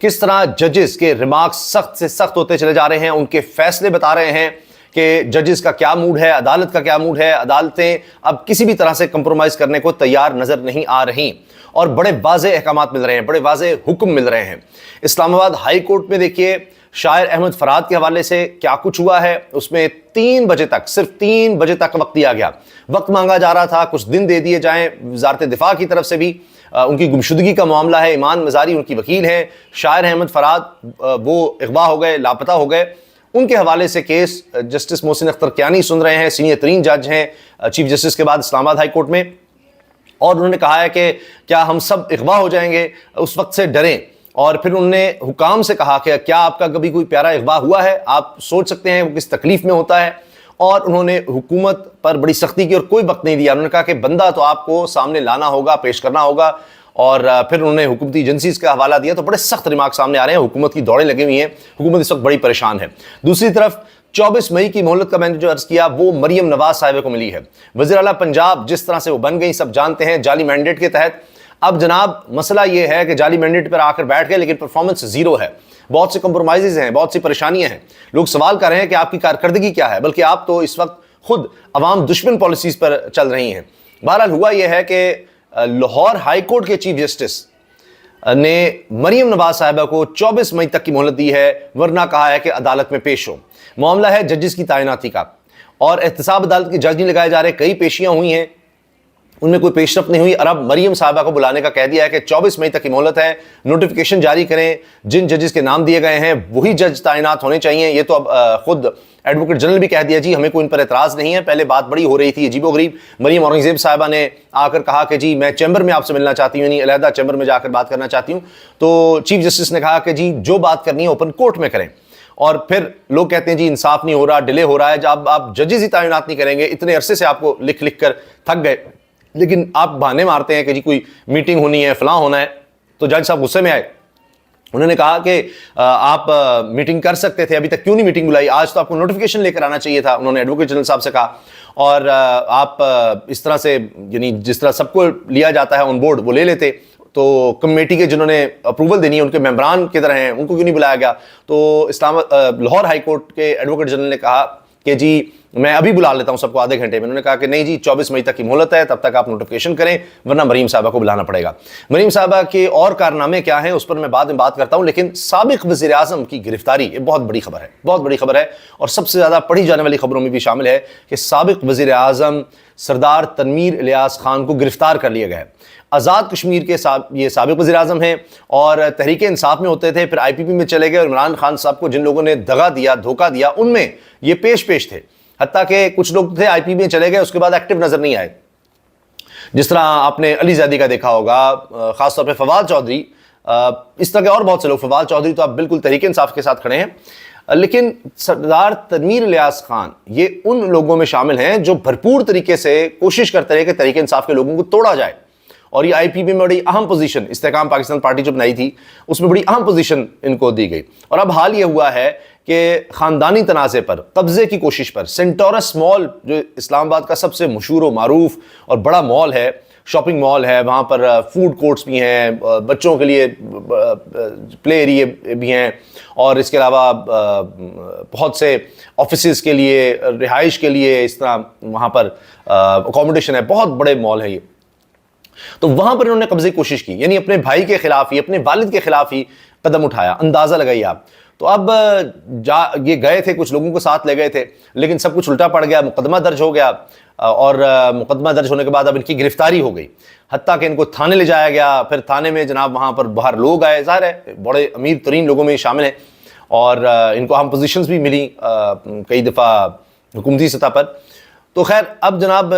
کس طرح ججز کے ریمارکس سخت سے سخت ہوتے چلے جا رہے ہیں، ان کے فیصلے بتا رہے ہیں کہ ججز کا کیا موڈ ہے، عدالت کا کیا موڈ ہے، عدالتیں اب کسی بھی طرح سے کمپرومائز کرنے کو تیار نظر نہیں آ رہی، اور بڑے واضح احکامات مل رہے ہیں، بڑے واضح حکم مل رہے ہیں۔ اسلام آباد ہائی کورٹ میں دیکھیے شاعر احمد فراد کے حوالے سے کیا کچھ ہوا ہے، اس میں 3 بجے تک، صرف 3 بجے تک وقت دیا گیا، وقت مانگا جا رہا تھا، کچھ دن دے دیے جائیں، وزارت دفاع کی طرف سے بھی ان کی گمشدگی کا معاملہ ہے، ایمان مزاری ان کی وکیل ہیں، شاعر احمد فراد وہ اغوا ہو گئے، لاپتہ ہو گئے، ان کے حوالے سے کیس جسٹس محسن اختر کیانی سن رہے ہیں، سینئر ترین جج ہیں چیف جسٹس کے بعد اسلام آباد ہائی کورٹ میں، اور انہوں نے کہا ہے کہ کیا ہم سب اغوا ہو جائیں گے، اس وقت سے ڈریں، اور پھر انہوں نے حکام سے کہا کہ کیا آپ کا کبھی کوئی پیارا اغوا ہوا ہے، آپ سوچ سکتے ہیں وہ کس تکلیف میں ہوتا ہے، اور انہوں نے حکومت پر بڑی سختی کی اور کوئی وقت نہیں دیا، انہوں نے کہا کہ بندہ تو آپ کو سامنے لانا ہوگا، پیش کرنا ہوگا، اور پھر انہوں نے حکومتی ایجنسیز کا حوالہ دیا، تو بڑے سخت ریمارک سامنے آ رہے ہیں، حکومت کی دوڑیں لگی ہوئی ہیں، حکومت اس وقت بڑی پریشان ہے۔ دوسری طرف 24 مئی کی مہلت کا میں نے جو عرض کیا وہ مریم نواز صاحبہ کو ملی ہے، وزیر اعلیٰ پنجاب جس طرح سے وہ بن گئی سب جانتے ہیں، جعلی مینڈیٹ کے تحت۔ اب جناب مسئلہ یہ ہے کہ جعلی مینڈیٹ پر آ کر بیٹھ گئے لیکن پرفارمنس زیرو ہے، بہت سے کمپرومائزز ہیں، بہت سی پریشانیاں ہیں، لوگ سوال کر رہے ہیں کہ آپ کی کارکردگی کیا ہے، بلکہ آپ تو اس وقت خود عوام دشمن پالیسیز پر چل رہی ہیں۔ بہرحال ہوا یہ ہے کہ لاہور ہائی کورٹ کے چیف جسٹس نے مریم نواز صاحبہ کو 24 مئی تک کی مہلت دی ہے، ورنہ کہا ہے کہ عدالت میں پیش ہو۔ معاملہ ہے ججز کی تعیناتی کا، اور احتساب عدالت کے جج نہیں لگائے جا رہے، کئی پیشیاں ہوئی ہیں، ان میں کوئی پیش رفت نہیں ہوئی، اور اب مریم صاحبہ کو بلانے کا کہہ دیا ہے کہ 24 مئی تک کی مہلت ہے، نوٹیفیکیشن جاری کریں، جن ججز کے نام دیے گئے ہیں وہی جج تعینات ہونے چاہیے۔ یہ تو اب خود ایڈوکیٹ جنرل بھی کہہ دیا جی ہمیں کوئی ان پر اعتراض نہیں ہے، پہلے بات بڑی ہو رہی تھی عجیب و غریب، مریم اورنگزیب صاحبہ نے آ کر کہا کہ جی میں چیمبر میں آپ سے ملنا چاہتی ہوں، یعنی علیحدہ چیمبر میں جا کر بات کرنا چاہتی ہوں، تو چیف جسٹس نے کہا کہ جی جو بات کرنی ہے اوپن کورٹ میں کریں، اور پھر لوگ کہتے ہیں جی انصاف نہیں ہو رہا، ڈیلے ہو رہا ہے، جب آپ ججز ہی تعینات نہیں کریں گے، اتنے عرصے سے آپ کو لکھ لکھ کر تھک گئے، لیکن آپ بہانے مارتے ہیں کہ جی کوئی میٹنگ ہونی ہے، فلاں ہونا ہے، تو جج صاحب غصے میں آئے، انہوں نے کہا کہ آپ میٹنگ کر سکتے تھے، ابھی تک کیوں نہیں میٹنگ بلائی، آج تو آپ کو نوٹیفیکیشن لے کر آنا چاہیے تھا، انہوں نے ایڈوکیٹ جنرل صاحب سے کہا، اور آپ اس طرح سے یعنی جس طرح سب کو لیا جاتا ہے آن بورڈ وہ لے لیتے، تو کمیٹی کے جنہوں نے اپروول دینی ہے ان کے ممبران کدھر ہیں، ان کو کیوں نہیں بلایا گیا، تو لاہور ہائی کورٹ کے ایڈوکیٹ جنرل نے کہا کہ جی میں ابھی بلا لیتا ہوں سب کو آدھے گھنٹے میں، انہوں نے کہا کہ نہیں جی 24 مئی تک کی مہلت ہے، تب تک آپ نوٹیفیکیشن کریں ورنہ مریم صاحبہ کو بلانا پڑے گا۔ مریم صاحبہ کے اور کارنامے کیا ہیں اس پر میں بعد میں بات کرتا ہوں، لیکن سابق وزیر اعظم کی گرفتاری یہ بہت بڑی خبر ہے، بہت بڑی خبر ہے، اور سب سے زیادہ پڑھی جانے والی خبروں میں بھی شامل ہے کہ سابق وزیر اعظم سردار تنویر الیاس خان کو گرفتار کر لیا گیا ہے۔ آزاد کشمیر کے یہ سابق وزیر اعظم ہیں، اور تحریک انصاف میں ہوتے تھے، پھر آئی پی پی میں چلے گئے، اور عمران خان صاحب کو جن لوگوں نے دغا دیا، دھوکہ دیا، ان میں یہ پیش تھے، حتیٰ کہ کچھ لوگ تھے آئی پی میں چلے گئے، اس کے بعد ایکٹیو نظر نہیں آئے، جس طرح آپ نے علی زیدی کا دیکھا ہوگا، خاص طور پہ فواد چودھری، اس طرح کے اور بہت سے لوگ، فواد چودھری تو اب بالکل تحریک انصاف کے ساتھ کھڑے ہیں، لیکن سردار تنویر الیاس خان یہ ان لوگوں میں شامل ہیں جو بھرپور طریقے سے کوشش کرتے رہے کہ تحریک انصاف کے لوگوں کو توڑا جائے، اور یہ آئی پی پی میں بڑی اہم پوزیشن، استحکام پاکستان پارٹی جو بنائی تھی اس میں بڑی اہم پوزیشن ان کو دی گئی، اور اب حال یہ ہوا ہے کہ خاندانی تنازع پر، قبضے کی کوشش پر، سینٹورس مال جو اسلام آباد کا سب سے مشہور و معروف اور بڑا مال ہے، شاپنگ مال ہے، وہاں پر فوڈ کورٹس بھی ہیں، بچوں کے لیے پلے ایریے بھی ہیں، اور اس کے علاوہ بہت سے آفیسز کے لیے، رہائش کے لیے، اس طرح وہاں پر اکوموڈیشن ہے، بہت بڑے مال ہے یہ، تو وہاں پر انہوں نے قبضے کی کوشش کی، یعنی اپنے بھائی کے خلاف ہی، اپنے والد کے خلاف ہی قدم اٹھایا، اندازہ لگائیے آپ۔ تو اب یہ گئے تھے، کچھ لوگوں کو ساتھ لے گئے تھے، لیکن سب کچھ الٹا پڑ گیا، مقدمہ درج ہو گیا، اور مقدمہ درج ہونے کے بعد اب ان کی گرفتاری ہو گئی، حتیٰ کہ ان کو تھانے لے جایا گیا، پھر تھانے میں جناب وہاں پر باہر لوگ آئے، ظاہر ہے بڑے امیر ترین لوگوں میں شامل ہیں، اور ان کو اہم پوزیشنز بھی ملی کئی دفعہ حکومتی سطح پر، تو خیر اب جناب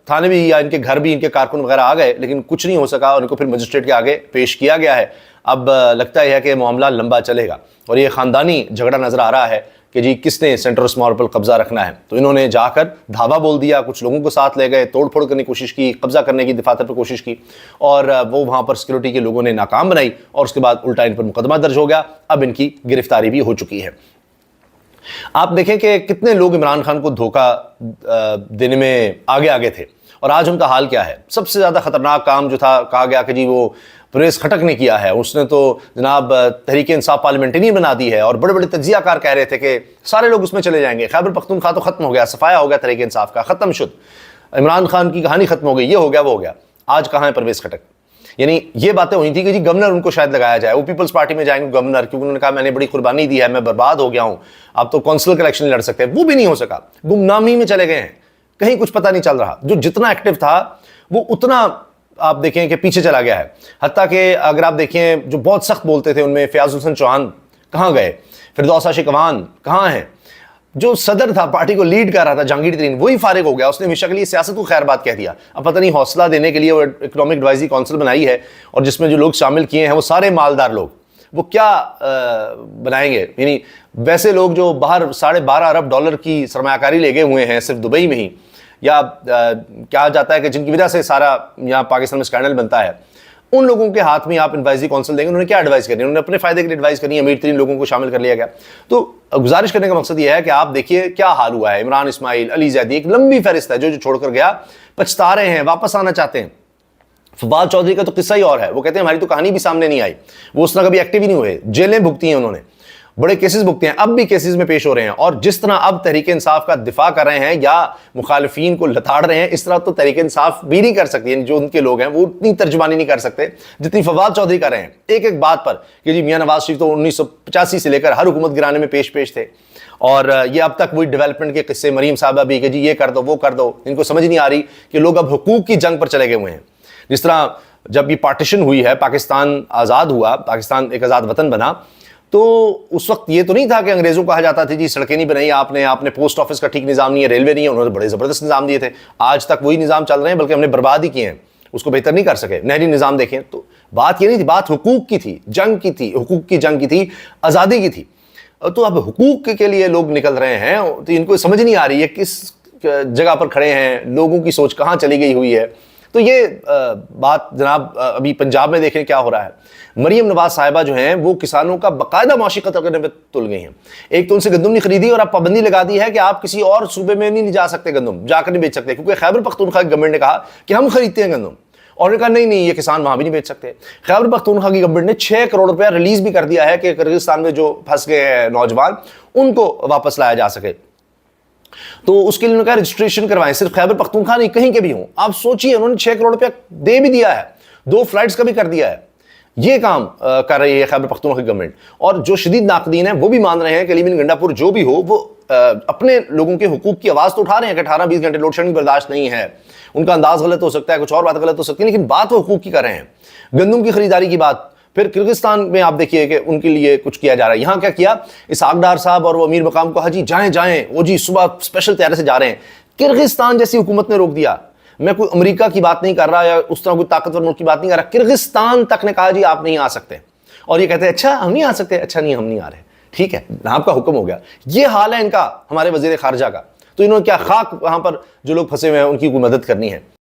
تھانے بھی یا ان کے گھر بھی ان کے کارکن وغیرہ آ گئے، لیکن کچھ نہیں ہو سکا، اور ان کو پھر مجسٹریٹ کے آگے پیش کیا گیا ہے۔ اب لگتا ہے کہ معاملہ لمبا چلے گا، اور یہ خاندانی جھگڑا نظر آ رہا ہے کہ جی کس نے سینٹرس مال پر قبضہ رکھنا ہے، تو انہوں نے جا کر دھاوا بول دیا، کچھ لوگوں کو ساتھ لے گئے، توڑ پھوڑ کرنے کی کوشش کی، قبضہ کرنے کی دفاتر پر کوشش کی، اور وہ وہاں پر سیکورٹی کے لوگوں نے ناکام بنائی، اور اس کے بعد الٹا ان پر مقدمہ درج ہو گیا، اب ان کی گرفتاری بھی ہو چکی ہے۔ آپ دیکھیں کہ کتنے لوگ عمران خان کو دھوکہ دینے میں آگے تھے، اور آج ان کا حال کیا ہے۔ سب سے زیادہ خطرناک کام جو تھا، کہا گیا کہ جی وہ پرویز خٹک نے کیا ہے. اس نے تو جناب تحریک انصاف پارلیمنٹری بنا دی ہے اور بڑے بڑے تجزیہ کار کہہ رہے تھے کہ سارے لوگ اس میں چلے جائیں گے. خیبر پختونخوا تو ختم ہو گیا, صفایا ہو گیا تحریک انصاف کا, ختم شد. عمران خان کی کہانی ختم ہو گئی, یہ ہو گیا وہ ہو گیا. آج کہاں ہے پرویز خٹک؟ یعنی یہ باتیں ہوئی تھی کہ جی گورنر ان کو شاید لگایا جائے, وہ پیپلز پارٹی میں جائیں گے گورنر, کیونکہ انہوں نے کہا میں نے بڑی قربانی دی ہے, میں برباد ہو گیا ہوں, اب تو کونسلر کا الیکشن نہیں لڑ سکتے. وہ بھی نہیں ہو سکا, گمنامی میں چلے گئے ہیں, کہیں کچھ پتہ نہیں چل رہا. جو جتنا ایکٹیو تھا وہ اتنا آپ دیکھیں کہ پیچھے چلا گیا ہے. حتیٰ کہ اگر آپ دیکھیں جو بہت سخت بولتے تھے ان میں فیاض حسن چوہان کہاں گئے, فردوس عاشق اعوان کہاں ہیں, جو صدر تھا پارٹی کو لیڈ کر رہا تھا جہانگیر ترین وہی فارغ ہو گیا. اس نے ہمیشہ کے لیے سیاست کو خیر بات کہہ دیا. اب پتہ نہیں حوصلہ دینے کے لیے وہ اکنامک ایڈوائزری کونسل بنائی ہے اور جس میں جو لوگ شامل کیے ہیں وہ سارے مالدار لوگ, وہ کیا بنائیں گے؟ یعنی ویسے لوگ جو باہر $12.5 ارب کی سرمایہ کاری لے گئے ہوئے ہیں صرف دبئی میں ہی, یا کہا جاتا ہے کہ جن کی وجہ سے سارا یہاں پاکستان میں اسکینڈل بنتا ہے, ان لوگوں کے ہاتھ میں آپ ایڈوائزری کونسل دیں گے. انہوں نے کیا ایڈوائز کرنی ہے؟ انہوں نے اپنے فائدے کے لیے ایڈوائز کرنی ہے. امیر ترین لوگوں کو شامل کر لیا گیا. تو گزارش کرنے کا مقصد یہ ہے کہ آپ دیکھیے کیا حال ہوا ہے. عمران اسماعیل, علی زیدی, ایک لمبی فہرست ہے جو چھوڑ کر گیا, پچھتا رہے ہیں, واپس آنا چاہتے ہیں. فواد چودھری کا تو قصہ ہی اور ہے, وہ کہتے ہیں ہماری تو کہانی بھی سامنے نہیں آئی, وہ اس طرح کبھی ایکٹیو ہی نہیں ہوئے, جیلیں بھگتی ہیں انہوں نے, بڑے کیسز بھگتے ہیں, اب بھی کیسز میں پیش ہو رہے ہیں. اور جس طرح اب تحریک انصاف کا دفاع کر رہے ہیں یا مخالفین کو لتاڑ رہے ہیں, اس طرح تو تحریک انصاف بھی نہیں کر سکتی. یعنی جو ان کے لوگ ہیں وہ اتنی ترجمانی نہیں کر سکتے جتنی فواد چودھری کر رہے ہیں ایک ایک بات پر, کہ جی میاں نواز شریف تو 1985 سے لے کر ہر حکومت گرانے میں پیش تھے, اور یہ اب تک وہی ڈیولپمنٹ کے قصے, مریم صاحبہ بھی کہ جی یہ کر دو وہ کر دو. ان کو سمجھ نہیں آ رہی کہ لوگ اب حقوق کی جنگ پر چلے گئے ہوئے ہیں. جس طرح جب یہ پارٹیشن ہوئی ہے, پاکستان آزاد ہوا, پاکستان ایک آزاد وطن بنا, تو اس وقت یہ تو نہیں تھا کہ انگریزوں کو کہا جاتا تھا جی سڑکیں نہیں بنائی آپ نے پوسٹ آفس کا ٹھیک نظام نہیں ہے, ریلوے نہیں ہے. انہوں نے بڑے زبردست نظام دیے تھے, آج تک وہی نظام چل رہے ہیں, بلکہ ہم نے برباد ہی کیے ہیں, اس کو بہتر نہیں کر سکے. نہری نظام دیکھیں تو بات یہ نہیں تھی, بات حقوق کی تھی, جنگ کی تھی, حقوق کی جنگ کی تھی, آزادی کی تھی. تو اب حقوق کے لیے لوگ نکل رہے ہیں, تو ان کو سمجھ نہیں آ رہی ہے کس جگہ پر کھڑے ہیں, لوگوں کی سوچ کہاں چلی گئی ہوئی ہے. تو یہ بات جناب ابھی پنجاب میں دیکھیں کیا ہو رہا ہے. مریم نواز صاحبہ جو ہیں وہ کسانوں کا باقاعدہ معاشی قتل کرنے پہ تل گئی ہیں. ایک تو ان سے گندم نہیں خریدی, اور اب پابندی لگا دی ہے کہ آپ کسی اور صوبے میں نہیں جا سکتے, گندم جا کر نہیں بیچ سکتے, کیونکہ خیبر پختونخوا کی گورنمنٹ نے کہا کہ ہم خریدتے ہیں گندم, اور نے کہا نہیں یہ کسان وہاں بھی نہیں بیچ سکتے. خیبر پختونخوا کی گورنمنٹ نے 6 کروڑ روپیہ ریلیز بھی کر دیا ہے کہ کرغزستان میں جو پھنس گئے ہیں نوجوان ان کو واپس لایا جا سکے. تو اس کے لیے انہوں نے کہا رجسٹریشن کروائیں, صرف خیبر پختونخوا نہیں کہیں کے بھی ہوں. آپ سوچئے انہوں نے 6 کروڑ روپیہ دے بھی دیا ہے, 2 فلائٹس کا بھی کر دیا ہے. یہ کام کر رہی ہے خیبر پختونخوا کی گورنمنٹ. اور جو شدید ناقدین ہیں وہ بھی مان رہے ہیں کہ علی بن گنڈا پور جو بھی ہو وہ اپنے لوگوں کے حقوق کی آواز تو اٹھا رہے ہیں کہ 18-20 گھنٹے لوڈ شیڈنگ برداشت نہیں ہے. ان کا انداز غلط ہو سکتا ہے, کچھ اور بات غلط ہو سکتی ہے, لیکن بات وہ حقوق کی کر رہے ہیں. گندم کی خریداری کی بات, پھر کرغزستان میں آپ دیکھیے کہ ان کے لیے کچھ کیا جا رہا ہے. یہاں کیا کیا, اسحاق ڈار صاحب اور وہ امیر مقام کو حاجی جائیں, وہ جی صبح اسپیشل طیارے سے جا رہے ہیں. کرغزستان جیسی حکومت نے روک دیا. میں کوئی امریکہ کی بات نہیں کر رہا یا اس طرح کوئی طاقتور ملک کی بات نہیں کر رہا, کرغزستان تک نے کہا جی آپ نہیں آ سکتے. اور یہ کہتے ہیں اچھا ہم نہیں آ سکتے, اچھا نہیں ہم نہیں آ رہے, ٹھیک ہے آپ کا حکم ہو گیا. یہ حال ہے ان کا, ہمارے وزیر خارجہ کا. تو انہوں نے کیا خاک وہاں پر جو لوگ پھنسے ہوئے ہیں ان کی کوئی مدد کرنی ہے.